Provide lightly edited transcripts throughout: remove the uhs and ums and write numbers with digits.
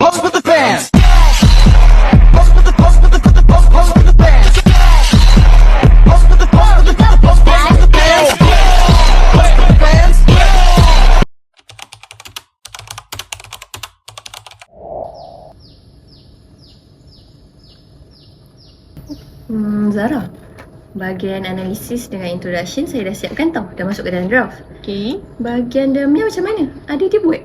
Pose with the fans. Pose with the pose with the pose with the fans. Pose with the pose with the pose with the fans. Pose with the fans. Zara, bahagian analisis dengan introduction saya dah siapkan tau. Dah masuk ke dalam draft. Okay. Bahagian Damia macam mana? Ada dia buat?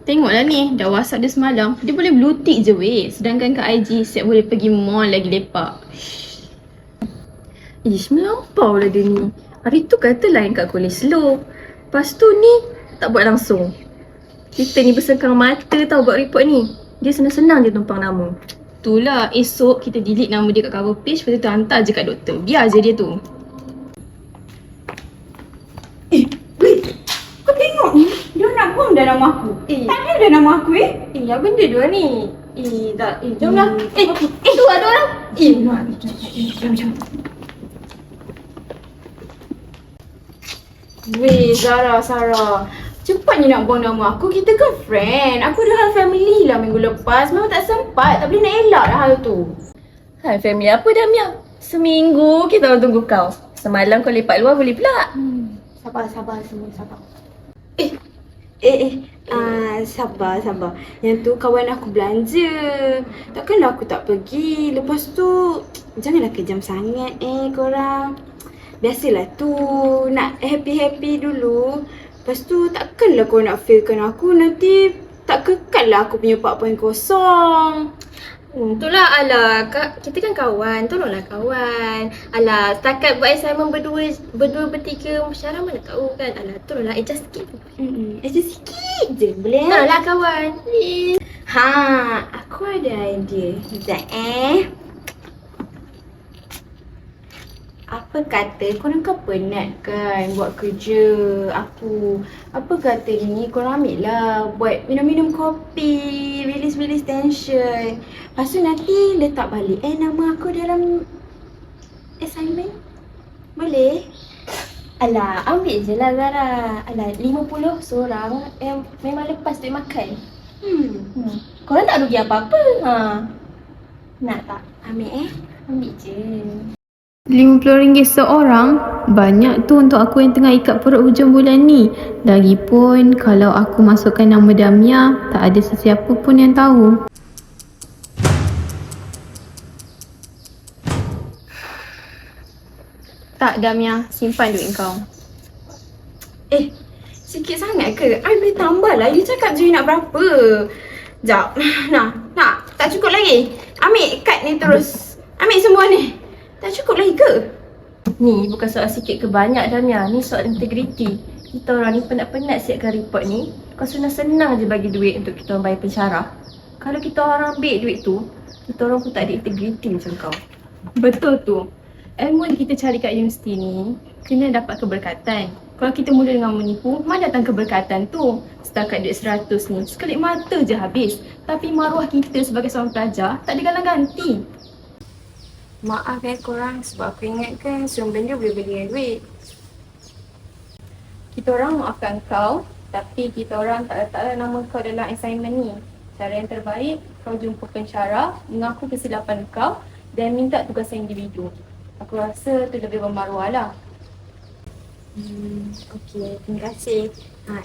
Tengoklah ni, dah WhatsApp dia semalam. Dia boleh blue tick je weh. Sedangkan kat IG siap boleh pergi mall lagi lepak. Ish, melampau lah dia ni. Hari tu kata lain kat college slow. Lepas tu ni, tak buat langsung. Kita ni bersengkang mata tau buat report ni. Dia senang-senang je tumpang nama. Itulah, esok kita delete nama dia kat cover page. Lepas tu hantar je kat doktor. Biar je dia tu. Kau tengok ni, dia nak buang dah nama aku. Tak ada dah nama aku Yang benda dia ni. Jomlah. Tu ada orang. Jom. Weh, Sarah. Cepatnya nak buang nama aku. Kita kan friend. Aku dah hal family lah minggu lepas. Memang tak sempat. Tak boleh nak elak dah hal tu. Hai, family apa Damia? Seminggu kita orang tunggu kau. Semalam kau lepak luar boleh pula. Sabar semua, sabar. Sabar. Yang tu kawan aku belanja. Takkanlah aku tak pergi. Lepas tu, janganlah kejam sangat korang. Biasalah tu, nak happy-happy dulu. Lepas tu, takkanlah kau nak failkan aku. Nanti tak kekal lah aku punya 4 poin kosong. Itulah alah, kita kan kawan, tolonglah kawan. Alah, setakat buat assignment berdua bertiga, Syarah mana tahu kan. Alah, tolonglah adjust sikit. Adjust sikit je, boleh? Tolonglah kawan, please. Aku ada idea. Sekejap Apa kata korang kan penat kan buat kerja aku. Apa kata ni korang ambil lah buat minum-minum kopi, release tension. Lepas tu nanti letak balik nama aku dalam assignment. Boleh? Alah, ambil je lah Zara. Alah, 50 seorang yang memang lepas duit makan. Korang tak rugi apa-apa. Nak tak? Ambil Ambil je. RM50 seorang, banyak tu untuk aku yang tengah ikat perut hujung bulan ni. Lagipun kalau aku masukkan nama Damia, tak ada sesiapa pun yang tahu. Tak Damia, simpan duit kau. Sikit sangat ke? I boleh tambah lah. You cakap je you nak berapa? Sekejap. Nak. Tak cukup lagi. Ambil kad ni terus. Ambil semua ni. Tak cukup lagi ke? Ni bukan soal sikit ke banyak Damia, ni soal integriti. Kita orang ni penat-penat siapkan report ni. Kau senang-senang je bagi duit untuk kita orang bayar pensyarah. Kalau kita orang ambil duit tu, kita orang pun tak ada integriti macam kau. Betul tu. Ilmu yang kita cari kat universiti ni kena dapat keberkatan. Kalau kita mula dengan menipu, mana datang keberkatan tu? Setakat duit 100 ni, sekelip mata je habis. Tapi maruah kita sebagai seorang pelajar tak ada galang ganti. Maaf korang sebab aku ingatkan semua benda boleh beli dengan duit. Kita orang maafkan kau, tapi kita orang tak letaklah nama kau dalam assignment ni. Cara yang terbaik, kau jumpa pensyarah, mengaku kesilapan kau dan minta tugasan individu. Aku rasa tu lebih bermaruah lah. Okey, terima kasih.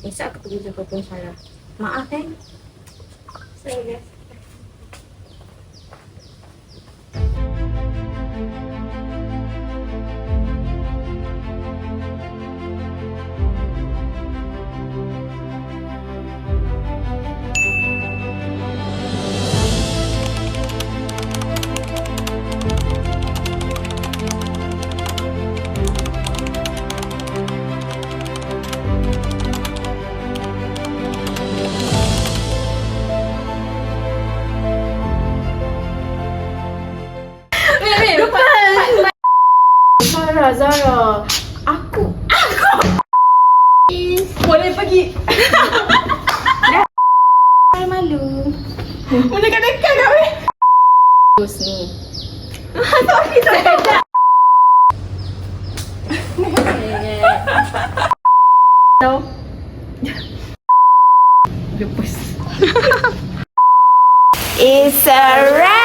Esok aku pergi jumpa pensyarah. Maaf Sorry guys. Zara, aku Boleh pergi. malu. Mana dekat kau ni? Terus ni. Lepas. It's a wrap.